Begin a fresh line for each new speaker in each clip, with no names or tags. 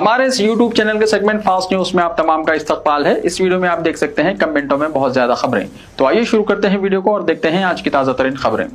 हमारे इस YouTube channel के सेगमेंट फास्ट न्यूज में आप तमाम का इस्तकबाल है। इस वीडियो में आप देख सकते हैं कमेंटों में बहुत ज्यादा खबरें। तो आइए शुरू करते हैं वीडियो को और देखते हैं आज की ताजा तरीन खबरें।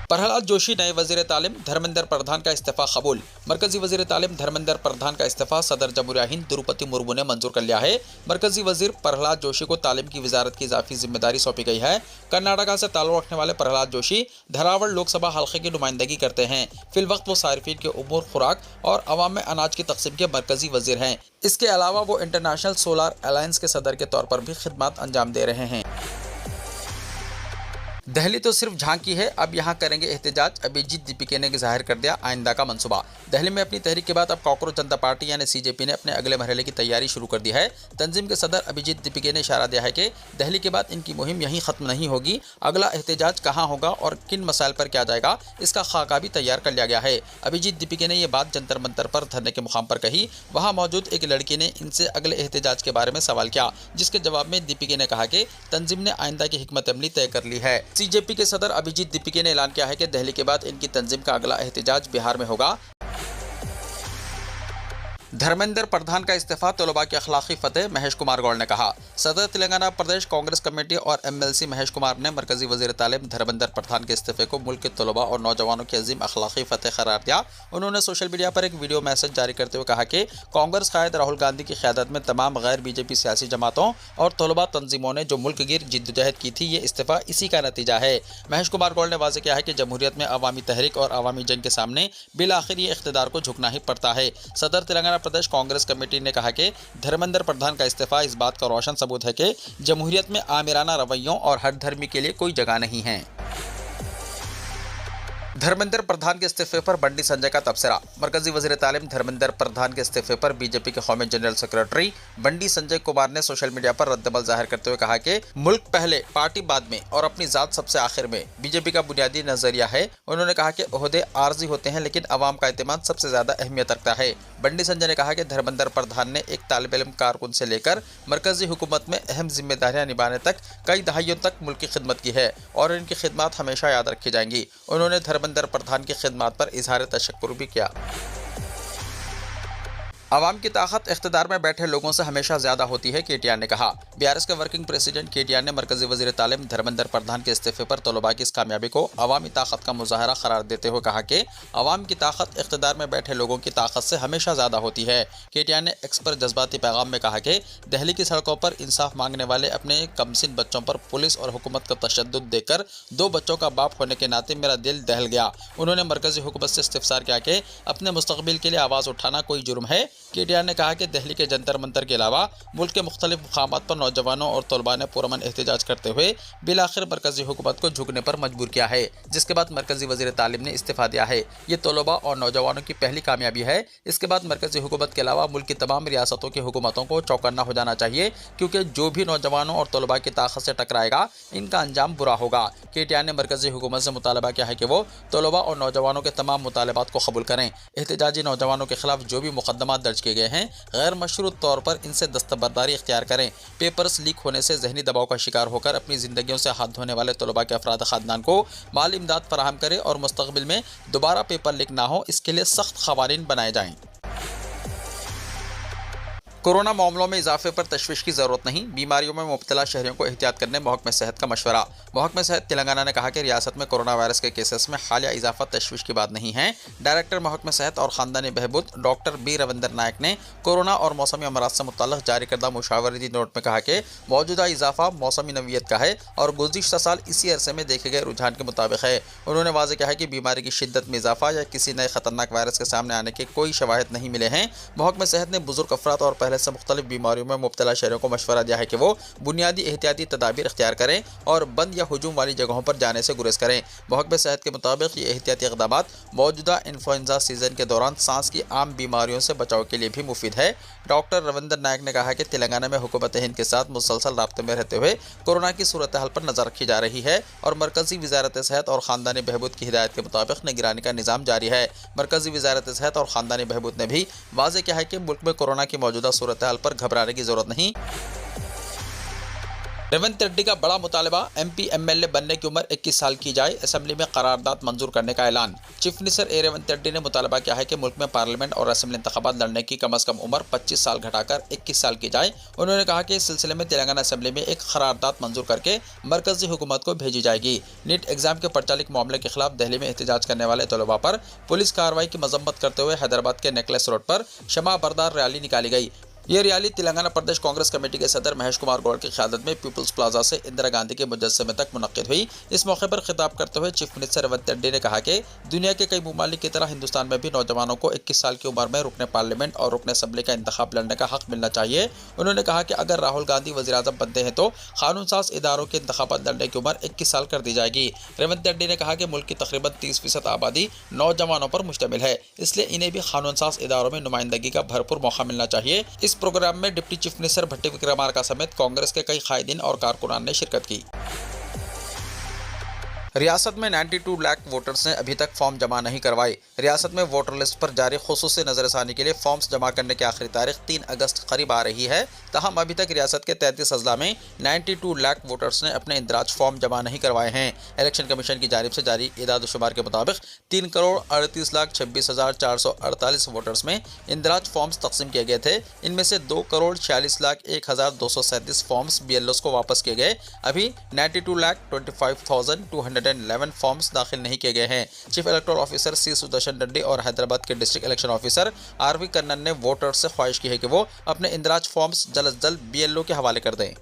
प्रहलाद जोशी नए वजीर तालीम धर्मेंद्र प्रधान का इस्तीफा कबूल। मरकजी वजीर तालीम धर्मेंद्र प्रधान का इस्तीफा सदर जमहूरिया हिंद द्रौपदी मुर्मू ने मंजूर कर लिया है। मरकजी वजीर प्रहलाद जोशी को तालीम की वजारत की इजाफी जिम्मेदारी सौंपी गई है। कर्नाटका से ताल्लुक रखने वाले प्रहलाद जोशी धरावड़ लोकसभा हल्के की नुमाइंदगी करते हैं। फिलवक्त वो सार्फिन के उमूर, खुराक और अवाम में अनाज की तकसीम के मरकजी वजीर हैं। इसके अलावा वो इंटरनेशनल सोलर अलायंस के सदर के तौर पर भी खिदमत अंजाम दे रहे हैं। दिल्ली तो सिर्फ झांकी है, अब यहाँ करेंगे एहतजाज। अभिजीत दीपिके ने जाहिर कर दिया आइंदा का मंसूबा। दिल्ली में अपनी तहरीक के बाद अब कॉकरोच जनता पार्टी यानी सीजेपी ने अपने अगले मरहले की तैयारी शुरू कर दी है। तंजीम के सदर अभिजीत दीपिके ने इशारा दिया है कि दिल्ली के बाद इनकी मुहिम यहीं खत्म नहीं होगी। अगला एहतजाज कहाँ होगा और किन मसाइल पर किया जाएगा, इसका खाका भी तैयार कर लिया गया है। अभिजीत दीपिके ने यह बात जंतर मंतर पर धरने के मुकाम पर कही। वहाँ मौजूद एक लड़की ने इनसे अगले एहतजाज के बारे में सवाल किया, जिसके जवाब में दीपिके ने कहा कि तंजीम ने आइंदा की हिकमत अमली तय कर ली है। सीजेपी के सदर अभिजीत दीपिके ने ऐलान किया है कि दिल्ली के बाद इनकी तंजीम का अगला एहतजाज बिहार में होगा। धर्मेंद्र प्रधान का इस्तीफा तलबा की अखलाकी फतेह, महेश कुमार गौड़ ने कहा। सदर तेलंगाना प्रदेश कांग्रेस कमेटी और एमएलसी महेश कुमार ने मरकजी वजीर तालीम धर्मेंद्र प्रधान के इस्तीफे को मुल्क के तलबा और नौजवानों की अजीम अखलाकी फतेह करार दिया। उन्होंने सोशल मीडिया पर एक वीडियो मैसेज जारी करते हुए कहा कि कांग्रेस कायद राहुल गांधी की क़यादत में तमाम गैर बीजेपी सियासी जमातों और तलबा तंजीमों ने जो मुल्क गिर जिद्दोजहद की थी, ये इस्तीफा इसी का नतीजा है। महेश कुमार गौड़ ने वाज़ेह किया है कि जमहूरियत में अवामी तहरीक और अवामी जंग के सामने बिलाखिर ये इख्तिदार को झुकना ही पड़ता है। सदर तेलंगाना प्रदेश कांग्रेस कमेटी ने कहा कि धर्मेंद्र प्रधान का इस्तीफा इस बात का रोशन सबूत है कि जमहूरियत में आमिराना रवैयों और हर धर्मी के लिए कोई जगह नहीं है। धर्मेंद्र प्रधान के इस्तीफे पर बंडी संजय का तबसरा। मरकजी वजीर तालीम धर्मेंद्र प्रधान के इस्तीफे पर बीजेपी के कौमी जनरल सेक्रेटरी बंडी संजय कुमार ने सोशल मीडिया पर रद्दमल जाहिर करते हुए कहा कि मुल्क पहले, पार्टी बाद में और अपनी जात सबसे आखिर में बीजेपी का बुनियादी नजरिया है। उन्होंने कहा कि ओहदे आर्जी होते हैं लेकिन अवाम का एतमाद सबसे ज्यादा अहमियत रखता है। बंडी संजय ने कहा कि धर्मेंद्र प्रधान ने एक तालिब इल्म कारकुन से लेकर मरकजी हुकूमत में अहम जिम्मेदारियां निभाने तक कई दहाइयों तक मुल्क की खिदमत की है और इनकी खिदमत हमेशा याद रखी जाएंगी। उन्होंने धर्मेंद्र प्रधान की खिदमत पर इजहार तशक्कुर भी किया। अवाम की ताकत इख्तिदार में बैठे लोगों से हमेशा ज्यादा होती है, केटीआर ने कहा। बीआरएस के वर्किंग प्रेसिडेंट केटीआर ने मरकजी वजीर तालीम धर्मेंद्र प्रधान के इस्तीफे पर तलबा की इस कामयाबी को अवामी ताकत का मुजाहरा करार देते हुए कहा कि अवाम की ताकत इख्तिदार में बैठे लोगों की ताकत से हमेशा ज्यादा होती है। केटीआर ने एक्स पर जज्बाती पैगाम में कहा कि दिल्ली की सड़कों पर इंसाफ मांगने वाले अपने कमसिन बच्चों पर पुलिस और हुकूमत का तशद्दुद देखकर 2 बच्चों का बाप होने के नाते मेरा दिल दहल गया। उन्होंने मरकजी हुकूमत से इस्तिफसार किया कि अपने मुस्तकबिल के लिए आवाज़ उठाना कोई जुर्म है। केटीआर ने कहा कि दिल्ली के जंतर मंतर के अलावा मुल्क के मुख्तलिफ मुकामात पर नौजवानों और तलबा ने पुरअमन एहतजाज करते हुए बिलाखिर मरकजी हुकूमत को झुकने पर मजबूर किया है, जिसके बाद मरकजी वजीर तालीम ने इस्तीफा दिया है। ये तलबा और नौजवानों की पहली कामयाबी है। इसके बाद मरकजी हुकूमत के अलावा मुल्क की तमाम रियासतों की हुकूमतों को चौकन्ना हो जाना चाहिए, क्योंकि जो भी नौजवानों और तलबा की ताकत से टकराएगा इनका अंजाम बुरा होगा। केटीआर ने मरकजी हुकूमत से मुतालबा किया है कि वो तलबा और नौजवानों के तमाम मुतालबात को कबूल करें। एहतजाजी नौजवानों के खिलाफ जो भी मुकदमा दर्ज किए गए हैं गैर मशरूत तौर पर इनसे दस्तबरदारी इख्तियार करें। पेपर्स लीक होने से जहनी दबाव का शिकार होकर अपनी जिंदगियों से हाथ धोने वाले तलबा के अफराद खानदान को माली इमदाद फराहम करें और मुस्तकबिल में दोबारा पेपर लीक ना हो, इसके लिए सख्त क़वानीन बनाए जाएं। कोरोना मामलों में इजाफे पर तशवीश की जरूरत नहीं, बीमारियों में मुब्तला शहरियों को एहतियात करने महकमे सेहत का मशवरा। महकमे सेहत तेलंगाना ने कहा कि रियासत में कोरोना वायरस के केसेस में हालिया इजाफा तशवीश की बात नहीं है। डायरेक्टर महकमे सेहत और ख़ानदानी बहबूद डॉक्टर बी रविंदर नायक ने कोरोना और मौसमी अमराज से मुतल्लिक़ जारी करदा मुशावरती नोट में कहा कि मौजूदा इजाफा मौसमी नवीयत का है और गुज़िश्ता साल इसी अरसे में देखे गए रुझान के मुताबिक है। उन्होंने वाज़ेह किया है कि बीमारी की शिद्दत में इजाफा या किसी नए खतरनाक वायरस के सामने आने के कोई शवाहिद नहीं मिले हैं। महकमे सेहत ने बुजुर्ग अफराद और पहले से मुख्तलिफ बीमारियों में मुब्तला शहरों को मशवरा दिया है कि वो बुनियादी एहतियाती तदाबीर इख्तियार करें और बंद या हुजूम वाली जगहों पर जाने से गुरेज करें। महकमे सेहत के मुताबिक ये एहतियाती इक़दामात मौजूदा इन्फ्लुएंजा सीजन के दौरान सांस की आम बीमारियों से बचाव के लिए भी मुफीद है। डॉक्टर रविंदर नायक ने कहा कि तेलंगाना में हुकूमत हिंद के साथ मुसलसल राब्ते में रहते हुए कोरोना की सूरत हाल पर नजर रखी जा रही है और मरकजी वजारत सेहत और ख़ानदानी बहबूद की हिदायत के मुताबिक निगरानी का निज़ाम जारी है। मरकजी वजारत सेहत और ख़ानदानी बहबूद ने भी वाज़ेह किया है कि मुल्क में कोरोना की मौजूदा सूरत हाल पर घबराने की ज़रूरत नहीं। रेवंत रेड्डी का बड़ा मुतालबा MP MLA बनने की उम्र 21 साल की जाए, असेंबली में करारदाद मंजूर करने का ऐलान। चीफ मिनिस्टर रेवंत रेड्डी ने मुतालबा किया है कि मुल्क में पार्लियामेंट और असेंबली इंतखाबात लड़ने की कम से कम उम्र 25 साल घटाकर 21 साल की जाए। उन्होंने कहा कि इस सिलसिले में तेलंगाना असेंबली में एक करारदाद मंजूर करके मरकजी हुकूमत को भेजी जाएगी। नीट एग्जाम के पर्चा लीक मामले के खिलाफ दिल्ली में एहतजाज करने वाले तलबा पर पुलिस कार्रवाई की मजम्मत करते हुए हैदराबाद के नेकलेस रोड पर शमा बरदार रैली निकाली गई। ये रैली तेलंगाना प्रदेश कांग्रेस कमेटी के सदर महेश कुमार गौड़ की क़यादत में पीपल्स प्लाजा से इंदिरा गांधी के मुजस्समे तक मुनक्किद हुई। इस मौके पर खिताब करते हुए चीफ मिनिस्टर रेवंत रेड्डी ने कहा कि दुनिया के कई ममालिक की तरह हिंदुस्तान में भी नौजवानों को 21 साल की उम्र में रुकने पार्लियामेंट और रुकने असेंबली का इंतखाब लड़ने का हक मिलना चाहिए। उन्होंने कहा कि अगर राहुल गांधी वज़ीर-ए-आज़म बनते हैं तो कानून साज इदारों के इंतखाबात लड़ने की उम्र 21 साल कर दी जाएगी। रेवंत रेड्डी ने कहा कि मुल्क की तकरीबन 30% आबादी नौजवानों पर मुश्तमिल है, इसलिए इन्हें भी कानून साज इदारों में नुमाइंदगी का भरपूर मौका मिलना चाहिए। इस प्रोग्राम में डिप्टी चीफ मिनिस्टर भट्टी विक्रमार्का समेत कांग्रेस के कई कायदीन और कारकुनान ने शिरकत की। रियासत में 92 लाख वोटर्स ने अभी तक फॉर्म जमा नहीं करवाए। रियासत में वोटर लिस्ट पर जारी खुसूसी नजरसानी के लिए फॉर्म्स जमा करने की आखिरी तारीख 3 अगस्त करीब आ रही है। तहम अभी तक रियासत के 33 अजला में 92 लाख वोटर्स ने अपने इंदराज फॉर्म जमा नहीं करवाए हैं। इलेक्शन कमीशन की जानिब से जारी इदाद-ओ-शुमार के मुताबिक 3,38,36,448 वोटर्स में इंदराज फॉर्म्स तकसीम किए गए थे। इनमें से 2,46,01,237 फॉर्म्स BLOs को वापस किए गए। अभी 92,25,211 फॉर्म्स दाखिल नहीं किए गए हैं। Chief electoral officer C. Sudarshan Reddy और हैदराबाद के district election officer RV Kannan ने वोटर्स से ख्वाहिश की है कि वो अपने इंदराज फॉर्म्स जल्द से जल्द BLO के हवाले कर दें।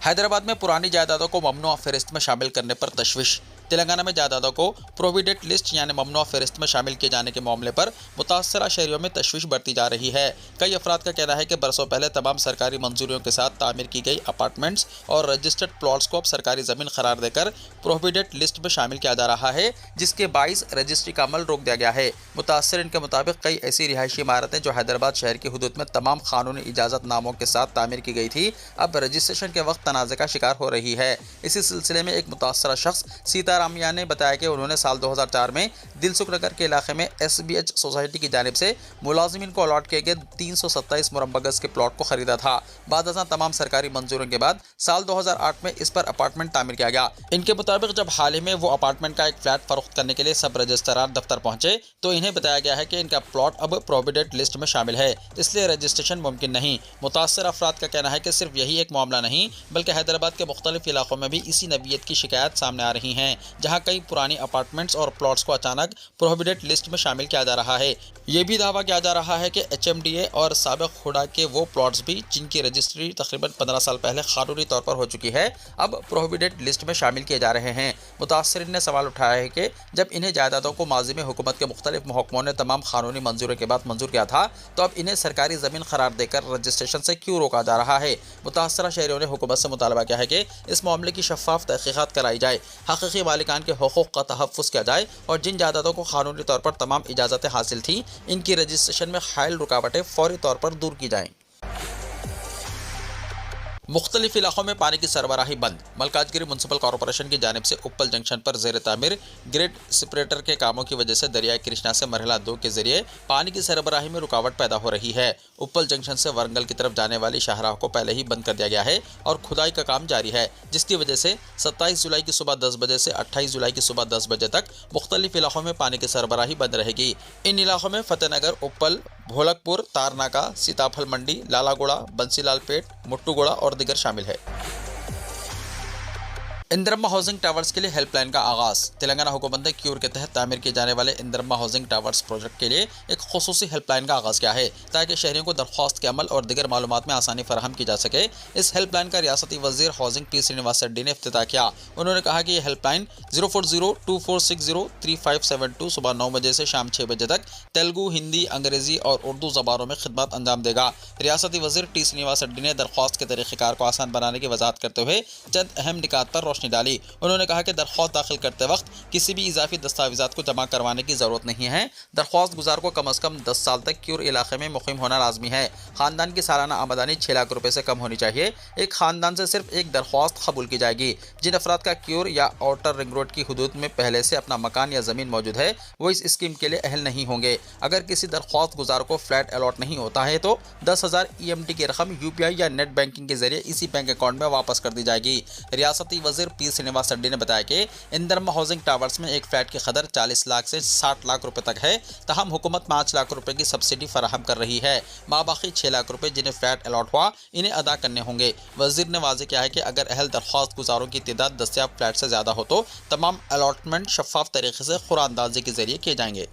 हैदराबाद में पुरानी जायदादों को ममनुआ फहरिस्त में शामिल करने पर तशवीश। तेलंगाना में जायदादों को प्रोविडेंट लिस्ट यानी ममनुआ फहरिस्त में शामिल किए जाने के मामले पर मुतासरा शहरियों में तशवीश बढ़ती जा रही है। कई अफराद का कहना है कि बरसों पहले तमाम सरकारी मंजूरियों के साथ तामीर की गई अपार्टमेंट्स और रजिस्टर्ड प्लॉट्स को अब सरकारी ज़मीन करार देकर प्रोविडेंट लिस्ट में शामिल किया जा रहा है, जिसके बाइस रजिस्ट्री का अमल रोक दिया गया है। मुतासरीन के मुताबिक कई ऐसी रिहायशी इमारतें जो हैदराबाद शहर की हुदूद में तमाम कानूनी इजाज़त नामों के साथ तामीर की गई थी, अब रजिस्ट्रेशन के वक्त तनाज़े का शिकार हो रही है। इसी सिलसिले में एक मुतासरा शख्स सीतारामिया ने बताया कि उन्होंने साल 2004 में दिलसुख नगर के इलाके में SBH सोसाइटी की जानिब से मुलाजिमीन को अलॉट किए गए 327 मुरब्बा गज के प्लॉट को खरीदा था। बाद तमाम सरकारी मंजूरियों के बाद साल 2008 में इस पर अपार्टमेंट तामीर किया गया। इनके मुताबिक जब हाल ही में वो अपार्टमेंट का एक फ्लैट फरोख्त करने के लिए सब रजिस्ट्रार दफ्तर पहुंचे तो इन्हें बताया गया है कि इनका प्लॉट अब प्रोविडेंट लिस्ट में शामिल है, इसलिए रजिस्ट्रेशन मुमकिन नहीं। मुतासर अफराद का कहना है कि सिर्फ यही एक मामला नहीं बल्कि हैदराबाद के मुख्तलिफ इलाकों में भी इसी नवीयत की शिकायत सामने आ रही हैं, जहाँ कई पुरानी अपार्टमेंट्स और प्लॉट्स को अचानक प्रोहिबिटेड लिस्ट में शामिल किया जा रहा है। ये भी दावा किया जा रहा है कि HMDA और साबिक खुदा के वो प्लॉट्स भी जिनकी रजिस्ट्री तकरीबन 15 साल पहले कानूनी तौर पर हो चुकी है, अब प्रोहिबिटेड लिस्ट में शामिल किए जा रहे हैं। मुतासरीन ने सवाल उठाया है कि जब इन्हें जायदादों को माजी में हुकूमत के मुख्तलिफ महकमों ने तमाम कानूनी मंजूरी के बाद मंजूर किया था, तो अब इन्हें सरकारी ज़मीन करार देकर रजिस्ट्रेशन से क्यों रोका जा रहा है। मुतासरा शहरियों ने हुकूमत से मुतालबा किया है कि इस मामले की शफाफ तहकीकात कराई जाए, हकीकी मालिकान के हुकूक का तहफ़्फ़ुज़ किया जाए और जिन जायदादों को कानूनी तौर पर तमाम इजाज़तें हासिल थी, इनकी रजिस्ट्रेशन में हायल रुकावटें फौरी तौर पर दूर की जाएँ। मुख्तलिफ इलाकों में पानी की सरबराही बंद। मलकाजगिरी म्यूनसिपल कॉरपोरेशन की जानिब से उप्पल जंक्शन पर ज़ेर तामीर ग्रिड सेपरेटर के कामों की वजह से दरियाई कृष्णा से मरहला 2 के जरिए पानी की सरबराही में रुकावट पैदा हो रही है। उप्पल जंक्शन से वरंगल की तरफ जाने वाली शाहराह को पहले ही बंद कर दिया गया है और खुदाई का काम जारी है, जिसकी वजह से 27 जुलाई की सुबह 10 बजे से 28 जुलाई की सुबह 10 बजे तक मुख्तलिफ इलाकों में पानी की सरबराही बंद रहेगी। इन इलाकों में फतेहनगर, उप्पल, भोलकपुर, तारनाका, सीताफल मंडी, लालागुड़ा, बंसीलाल पेट, मुट्टूगुड़ा और दिगर शामिल है। इंदिरम्मा हाउसिंग टावर्स के लिए हेल्पलाइन का आगाज़। तेलंगाना हुकूमत ने क्यूर के तहत तामीर किए जाने वाले इंदिरम्मा हाउसिंग टावर्स प्रोजेक्ट के लिए एक खुसूसी हेल्पलाइन का आगाज़ किया है ताकि शहरियों को दरख्वास्त के अमल और दिगर मालूमात में आसानी फराहम की जा सके। इस हेल्पलाइन का रियासती वज़ीर हाउसिंग P. श्रीनिवास रेड्डी ने इफ्तिताह किया। उन्होंने कहा कि यह हेल्पलाइन 04024603572 सुबह 9 बजे से शाम 6 बजे तक तेलुगु, हिंदी, अंग्रेज़ी और उर्दू ज़बानों में खिदमत अंजाम देगा। रियासती वज़ीर T. श्रीनिवास रेड्डी ने दरख्वास्त के तरीक़ेकार को आसान बनाने की वजाहत करते हुए चंद अहम निकात पर रोशनी डाली। उन्होंने कहा कि दरख्वास्त दाखिल करते वक्त किसी भी इजाफी दस्तावेजात को जमा करवाने की जरूरत नहीं है। दरख्वास्त गुजार को कम अज कम 10 साल तक क्यूर इलाके में मुकीम होना लाजमी है। खानदान की सालाना आमदनी 6 लाख रुपए से कम होनी चाहिए। एक खानदान से सिर्फ एक दरख्वास्त कबूल की जाएगी। जिन अफराद का क्यूर या आउटर रिंग रोड की हुदूद में पहले से अपना मकान या जमीन मौजूद है वो इस स्कीम के लिए अहल नहीं होंगे। अगर किसी दरख्वास्त गुजार को फ्लैट अलॉट नहीं होता है तो 10,000 EMD की रकम UPI या नेट बैंकिंग के जरिए इसी बैंक अकाउंट में वापस कर दी जाएगी। रियासती वजीर पी श्रीनिवास रेड्डी ने बताया कि इंदिरमा हाउसिंग टावर्स में एक फ्लैट की कदर 40 लाख से 60 लाख रुपए तक है। तहम हुकूमत 5 लाख रुपए की सब्सिडी फराहम कर रही है। बाकी 6 लाख रुपए जिन्हें फ्लैट अलॉट हुआ इन्हें अदा करने होंगे। वजीर ने वाज़ेह किया है कि अगर अहल दरख्वास्त गुजारों की तादाद दस्तयाब फ्लैट से ज़्यादा हो तो तमाम अलॉटमेंट शफाफ तरीके से खुरानंदाजी के जरिए किए जाएंगे।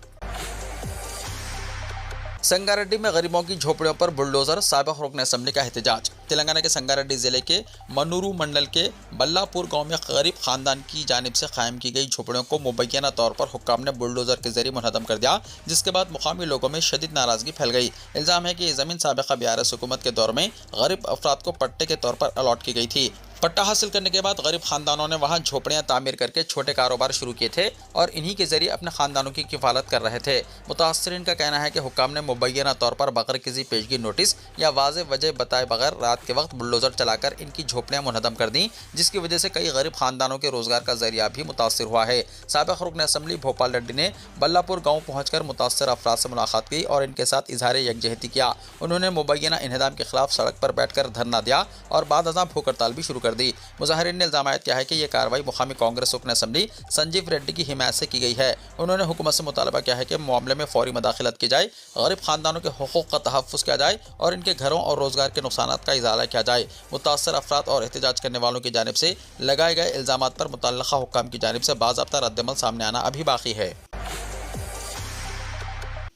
संगारेड्डी में गरीबों की झोपड़ियों पर बुलडोजर, साबिक रुकन असेंबली का एहतजाज। तेलंगाना के संगारेड्डी जिले के मनूरू मंडल के बल्लापुर गांव में गरीब खानदान की जानिब से कायम की गई झोपड़ियों को मुबैना तौर पर हुक्काम ने बुलडोजर के जरिए मुनहदम कर दिया, जिसके बाद मुकामी लोगों में शदीद नाराजगी फैल गई। इल्जाम है कि ये जमीन साबिका BRS हुकूमत के दौर में गरीब अफराद को पट्टे के तौर पर अलॉट की गई थी। पट्टा हासिल करने के बाद गरीब खानदानों ने वहां झोपड़ियां तामीर करके छोटे कारोबार शुरू किए थे और इन्हीं के जरिए अपने खानदानों की किफालत कर रहे थे। मुतासरीन का कहना है कि हुक्काम ने मुबैना तौर पर बगैर किसी पेशगी नोटिस या वाज़ेह वजह बताए बगैर रात के वक्त बुलडोजर चलाकर इनकी झोपड़ियां मुनहदम कर दी, जिसकी वजह से कई गरीब खानदानों के रोजगार का जरिया भी मुतासर हुआ है। साबिक रुकन असेंबली भोपाल रेड्डी ने बल्लापुर गाँव पहुँचकर मुतासर अफराद से मुलाकात की और इनके साथ इजहार यकजहती किया। उन्होंने मुबैना इन्हदाम के खिलाफ सड़क पर बैठकर धरना दिया और बाद अज़ां भूख हड़ताल भी शुरू कर दी। मुजाहिरीन ने इल्जाम किया है कि यह कार्रवाई मुकामी कांग्रेस रुकन असेंबली संजीव रेड्डी की हिमायत से की गई है। उन्होंने हुकूमत से मुतालबा किया है कि मामले में फौरी मदाखिलत की जाए, गरीब खानदानों के हुकूक का तहफ़्फ़ुज़ किया जाए और इनके घरों और रोजगार के नुकसानात का इजाला किया जाए। मुतासर अफराद और एहतजाज करने वालों की जानिब से लगाए गए इल्जामात पर मुतल्लिक़ा हुक्काम की जानिब से बाज़ाब्ता रद्दअमल सामने आना अभी बाकी है।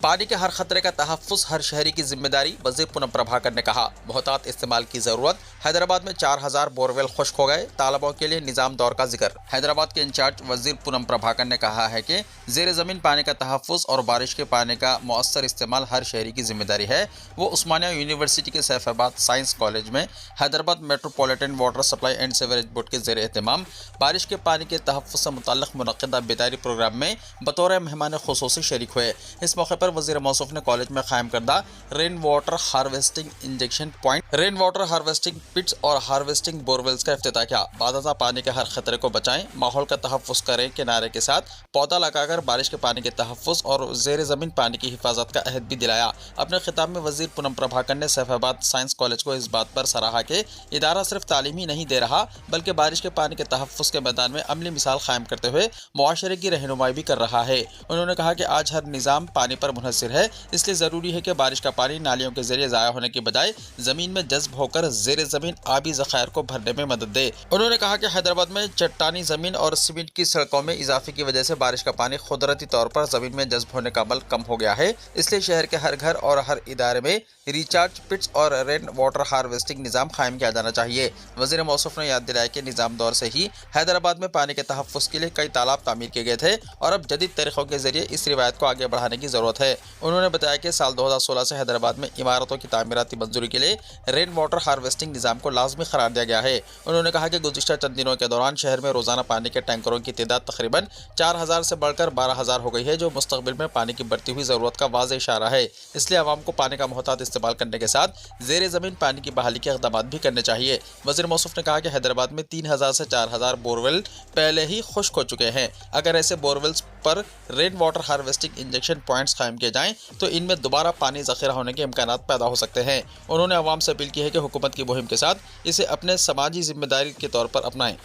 पानी के हर खतरे का तहफ़्फ़ुज़ हर शहरी की जिम्मेदारी, वज़ीर पूनम प्रभाकर ने कहा। बहुतात इस्तेमाल की ज़रूरत। हैदराबाद में 4000 बोरवेल खुश्क हो गए, तालाबों के लिए निज़ाम दौर का जिक्र। हैदराबाद के इंचार्ज वज़ीर पूनम प्रभाकर ने कहा है कि ज़ेर ज़मीन पानी का तहफ़्फ़ुज़ और बारिश के पानी का मौसर इस्तेमाल हर शहरी की जिम्मेदारी है। वो उस्मानिया यूनिवर्सिटी के सैफाबाद साइंस कॉलेज में Hyderabad metropolitan water supply and sewerage board के ज़ेर एहतमाम बारिश के पानी के तहफ़्फ़ुज़ से मुतल्लिक़ मुनक़्क़दा बेदारी प्रोग्राम में बतौर मेहमान ख़ुसूसी शरीक हुए। इस मौके पर वज़ीर मौसूफ ने कॉलेज में कायम करदा rain water harvesting injection point, rain water harvesting pits और हार्वेस्टिंग बोरवेल्स का इफ्तिताह किया। बादशाह पानी के हर खतरे को बचाएं, माहौल का तहफ़्फ़ुज़ करें के नारे के साथ पौधा लगाकर बारिश के पानी के तहफ़्फ़ुज़ और ज़ेर ज़मीन पानी की हिफाजत का अहद भी दिलाया। अपने खिताब में वज़ीर पूनम प्रभाकर ने सैफाबाद साइंस कॉलेज को इस बात पर सराहा कि इदारा सिर्फ तालीम ही नहीं दे रहा बल्कि बारिश के पानी के तहफ़्फ़ुज़ के मैदान में अमली मिसाल कायम करते हुए मुआशरे की रहनुमाई भी कर रहा है। उन्होंने कहा कि आज हर निज़ाम पानी पर मुनहसिर है, इसलिए ज़रूरी है कि बारिश का पानी नालियों के जरिए ज़ाया होने की बजाय ज़मीन में जज्ब होकर ज़ेर ज़मीन आबी ज़खायर को भरने में मदद दे। उन्होंने कहा कि हैदराबाद में चट्टानी ज़मीन और सीमेंट की सड़कों में इजाफे की वजह से बारिश का पानी कुदरती तौर पर ज़मीन में जज्ब होने का अमल कम हो गया है, इसलिए शहर के हर घर और हर इदारे में रिचार्ज पिट्स और रेन वाटर हार्वेस्टिंग निज़ाम कायम किया जाना चाहिए। वज़ीर मौसूफ ने याद दिलाया कि निज़ाम दौर से ही हैदराबाद में पानी के तहफ़्फ़ुज़ के लिए कई तालाब तामीर किए गए थे और अब जदीद तरीक़ों के जरिए इस रिवायत को आगे बढ़ाने की ज़रूरत है। उन्होंने बताया कि साल 2016 से हैदराबाद में इमारतों की तामीराती मंजूरी के लिए रेन वाटर हार्वेस्टिंग निज़ाम को लाजमी करार दिया गया है। उन्होंने कहा कि गुज़िश्ता चंद दिनों के दौरान शहर में रोज़ाना पानी के टैंकरों की तादाद तकरीबन 4000 से बढ़कर 12000 हो गई है, जो मुस्तक़बिल में पानी की बढ़ती हुई ज़रूरत का वाज़ेह इशारा है। इसलिए आवाम को पानी का मुहतात इस्तेमाल करने के साथ ज़ेर ज़मीन पानी की बहाली के इक़दामात भी करने चाहिए। वज़ीर मौसूफ ने कहा कि हैदराबाद में 3000 से 4000 बोरवेल पहले ही खुश्क हो चुके हैं। अगर ऐसे बोरवेल्स पर rain water harvesting injection points कायम किए जाएँ तो इनमें दोबारा पानी ज़ख़ीरा होने के इम्कानात पैदा हो सकते हैं। उन्होंने अवाम से अपील की है कि हुकूमत की मुहिम के साथ इसे अपने समाजी जिम्मेदारी के तौर पर अपनाएं।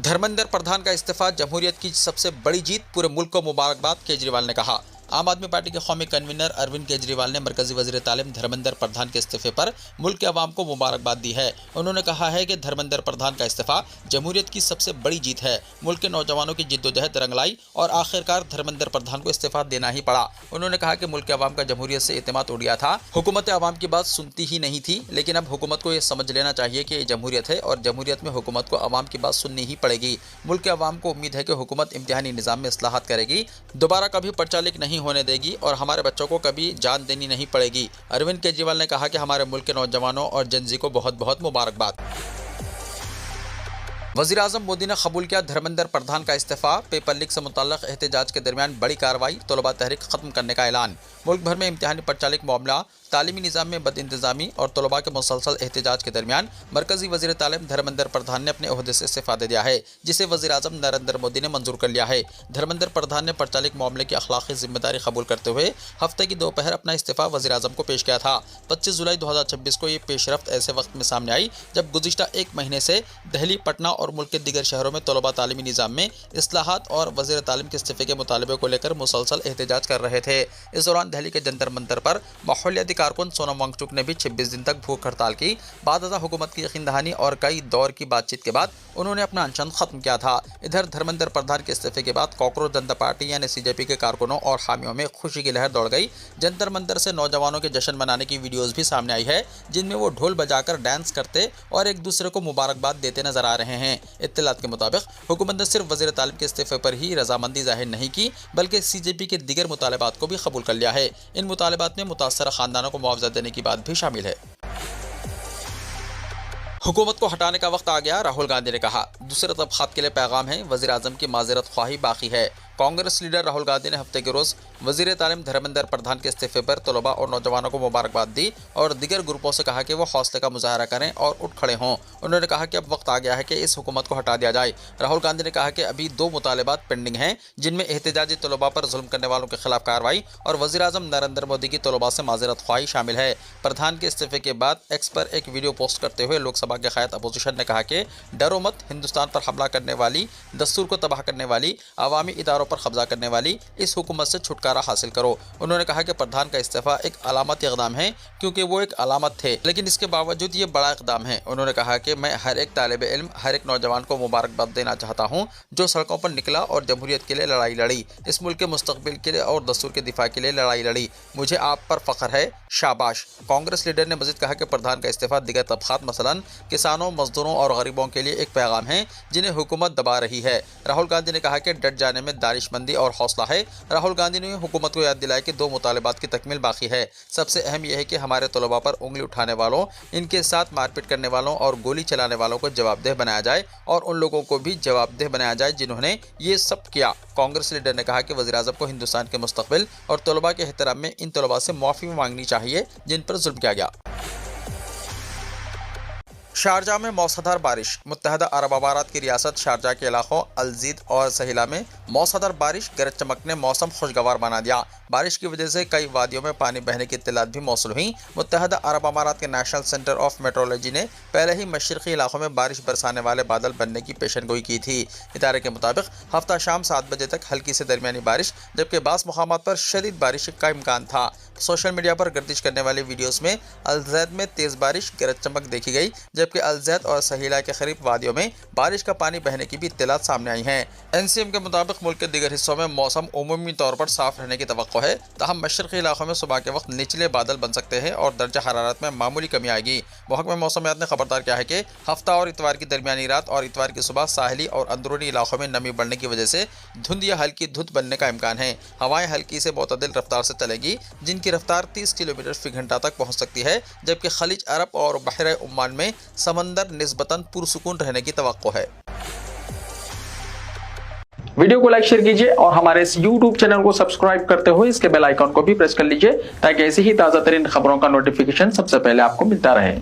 धर्मेंद्र प्रधान का इस्तीफा जमहूरियत की सबसे बड़ी जीत, पूरे मुल्क को मुबारकबाद, केजरीवाल ने कहा। आम आदमी पार्टी के कौमी कन्वीनर अरविंद केजरीवाल ने मरकजी वज़ीर तालीम धर्मेंद्र प्रधान के इस्तीफे पर मुल्क के अवाम को मुबारकबाद दी है। उन्होंने कहा है कि धर्मेंद्र प्रधान का इस्तीफा जमहूरियत की सबसे बड़ी जीत है। मुल्क के नौजवानों की जिद्दोजहद रंग लाई और आखिरकार धर्मेंद्र प्रधान को इस्तीफा देना ही पड़ा। उन्होंने कहा कि मुल्क के अवाम का जमहूरियत से एतमाद उड़ गया था। हुकूमत अवाम की बात सुनती ही नहीं थी, लेकिन अब हुकूमत को यह समझ लेना चाहिए कि ये जमहूरियत है और जमहूरियत में हुकूमत को अवाम की बात सुननी ही पड़ेगी। मुल्क के अवाम को उम्मीद है कि हुकूमत इम्तिहानी निज़ाम में इस्लाहात करेगी, दोबारा कभी पर्चा लीक नहीं होने देगी और हमारे बच्चों को कभी जान देनी नहीं पड़ेगी। अरविंद केजरीवाल ने कहा कि हमारे मुल्क के नौजवानों और जनजी को बहुत बहुत मुबारकबाद। वज़ीर आज़म मोदी ने कबूल किया धर्मेंद्र प्रधान का इस्तीफा। पेपर लीक से मुतल्लक एहतजाज के दरमियान बड़ी कार्रवाई, तलबा तहरीक खत्म करने का ऐलान। मुल्क भर में इम्तिहानी प्रचालिक मामला, तालीमी निज़ाम में बदइंतज़ामी और तलबा के मुसलसल एहतजाज के दरमियान मरकजी वज़ीर तालीम धर्मेंद्र प्रधान ने अपने ओहदे से इस्तीफा दे दिया है, जिसे वज़ीर आज़म नरेंद्र मोदी ने मंजूर कर लिया है। धर्मेंद्र प्रधान ने प्रचालिक मामले की अखलाकी जिम्मेदारी कबूल करते हुए हफ्ते की दोपहर अपना इस्तीफा वज़ीर आज़म को पेश किया था। 25 जुलाई 2026 को ये पेशरफ्त ऐसे वक्त में सामने आई जब गुज़िश्ता एक महीने से दिल्ली, पटना और मुल्क के दीगर शहरों में तलबा तालीमी निज़ाम में इस्लाहात और वज़ीर तालीम के इस्तीफे के मुतालबे को लेकर मुसलसल एहतजाज कर रहे थे। इस दौरान दिल्ली के जंतर मंतर पर माहौलियाती कारकुन सोनम वांगचुक ने भी 26 दिन तक भूख हड़ताल की। बादशाह हुकूमत की यकीन दहानी और कई दौर की बातचीत के बाद उन्होंने अपना अनशन खत्म किया था। इधर धर्मेंद्र प्रधान के इस्तीफे के बाद कांग्रेस जनता पार्टी यानी सीजेपी के कारकुनों और हामियों में खुशी की लहर दौड़ गई। जंतर मंतर से नौजवानों के जश्न मनाने की वीडियोस भी सामने आई है, जिनमें वो ढोल बजाकर डांस करते और एक दूसरे को मुबारकबाद देते नजर आ रहे हैं। इत्तलात के मुताबिक हुकूमत ने सिर्फ वज़ीर तालीम के इस्तीफे पर ही रजामंदी जाहिर नहीं की, बल्कि सीजेपी के दीगर मुतालबात को भी कबूल कर लिया है। इन मुतालबात में मुतासर खानदानों को मुआवजा देने की बात भी शामिल है। हुकूमत को हटाने का वक्त आ गया, राहुल गांधी ने कहा। दूसरे तबक़ात के लिए पैगाम है, वज़ीर आज़म की माज़रत ख्वाही बाकी है। कांग्रेस लीडर राहुल गांधी ने हफ्ते के रोज़ वज़ीर तालीम धर्मेंद्र प्रधान के इस्तीफे पर तलबा और नौजवानों को मुबारकबाद दी और दीगर ग्रुपों से कहा कि वो हौसले का मुजाहरा करें और उठ खड़े हों। उन्होंने कहा कि अब वक्त आ गया है कि इस हुकूमत को हटा दिया जाए। राहुल गांधी ने कहा कि अभी 2 मुतालबात पेंडिंग हैं, जिनमें एहतजाजी तलबा पर जुल्म करने वालों के खिलाफ कार्रवाई और वज़ीर आज़म नरेंद्र मोदी की तलबा से माज़रत ख्वाही शामिल है। प्रधान के इस्तीफे के बाद एक्स पर एक वीडियो पोस्ट करते हुए लोकसभा के क़ायद अपोजिशन ने कहा कि डरो मत, हिंदुस्तान पर हमला करने वाली, दस्तूर को तबाह करने वाली, अवामी इदारों पर कब्जा करने वाली इस हुकूमत से छुटकारा हासिल करो। उन्होंने कहा कि प्रधान का इस्तीफा एक अलामती इक़दाम है, क्योंकि वो एक अलामत थे, लेकिन इसके बावजूद ये बड़ा इक़दाम है। उन्होंने कहा कि मैं हर एक तालिबे इल्म, हर एक नौजवान को मुबारकबाद देना चाहता हूँ जो सड़कों पर निकला और जमहूरियत के लिए लड़ाई लड़ी, इस मुल्क के मुस्तकबिल के लिए और दस्तूर के दिफा के लिए लड़ाई लड़ी। मुझे आप पर फ़ख्र है, शाबाश। कांग्रेस लीडर ने मज़ीद कहा कि प्रधान का इस्तीफा दीगर तबक़ात मसलन किसानों, मजदूरों और गरीबों के लिए एक पैगाम है जिन्हें हुकूमत दबा रही है। राहुल गांधी ने कहा कि डट जाने में दानिशमंदी और हौसला है। राहुल गांधी ने हुकूमत को याद दिलाया कि 2 मुतालबात की तकमील बाकी है। सबसे अहम यह है कि हमारे तलबा पर उंगली उठाने वालों, इनके साथ मारपीट करने वालों और गोली चलाने वालों को जवाबदेह बनाया जाए और उन लोगों को भी जवाबदेह बनाया जाए जिन्होंने ये सब किया। कांग्रेस लीडर ने कहा कि वज़ीर आज़म को हिंदुस्तान के मुस्तकबिल और तलबा के एहतराम में इन तलबा से माफ़ी मांगनी चाहिए जिन पर जुल्म किया गया। शारजाह में मौसलाधार बारिश। मुत्तहदा अरब अमारात की रियासत शारजाह के इलाकों अलजीद और सहीला में मौसलाधार बारिश, गरज चमक ने मौसम खुशगवार बना दिया। बारिश की वजह से कई वादियों में पानी बहने की इत्तलात भी मौसूल हुई। मुत्तहदा अरब अमारात के नेशनल सेंटर ऑफ मेट्रोलॉजी ने पहले ही मशरक़ी इलाकों में बारिश बरसाने वाले बादल बनने की पेशनगोई की थी। इदारे के मुताबिक हफ्ता शाम 7 बजे तक हल्की से दरमियानी बारिश, जबकि बास मुकामात पर शदीद बारिश का इम्कान था। सोशल मीडिया पर गर्दिश करने वाली वीडियोस में अलजैद में तेज़ बारिश, गरज चमक देखी गई, जबकि अलजैद और सहीला के करीब वादियों में बारिश का पानी बहने की भी इत्तलात सामने आई हैं। एनसीएम के मुताबिक मुल्क के दीगर हिस्सों में मौसम उमूमी तौर पर साफ रहने की तवक्को है, तहम मशरक़ी इलाकों में सुबह के वक्त निचले बादल बन सकते हैं और दर्जा हरारत में मामूली कमी आएगी। महकमा मौसमियात ने खबरदार किया है कि हफ्ता और इतवार की दरमियानी रात और इतवार की सुबह साहिली और अंदरूनी इलाकों में नमी बढ़ने की वजह से धुंध या हल्की धुंध बनने का इम्कान है। हवाएं हल्की से मुतदिल रफ्तार से चलेगी, जिनकी रफ्तार 30 किलोमीटर फी घंटा तक पहुंच सकती है, जबकि खलीज अरब और बहर ओमान में समंदर निस्बतन पुरसुकून रहने की तवक्को है।
वीडियो को लाइक शेयर कीजिए और हमारे इस YouTube चैनल को सब्सक्राइब करते हुए इसके बेल आइकन को भी प्रेस कर लीजिए, ताकि ऐसी ही ताज़ा तरीन खबरों का नोटिफिकेशन सबसे पहले आपको मिलता रहे।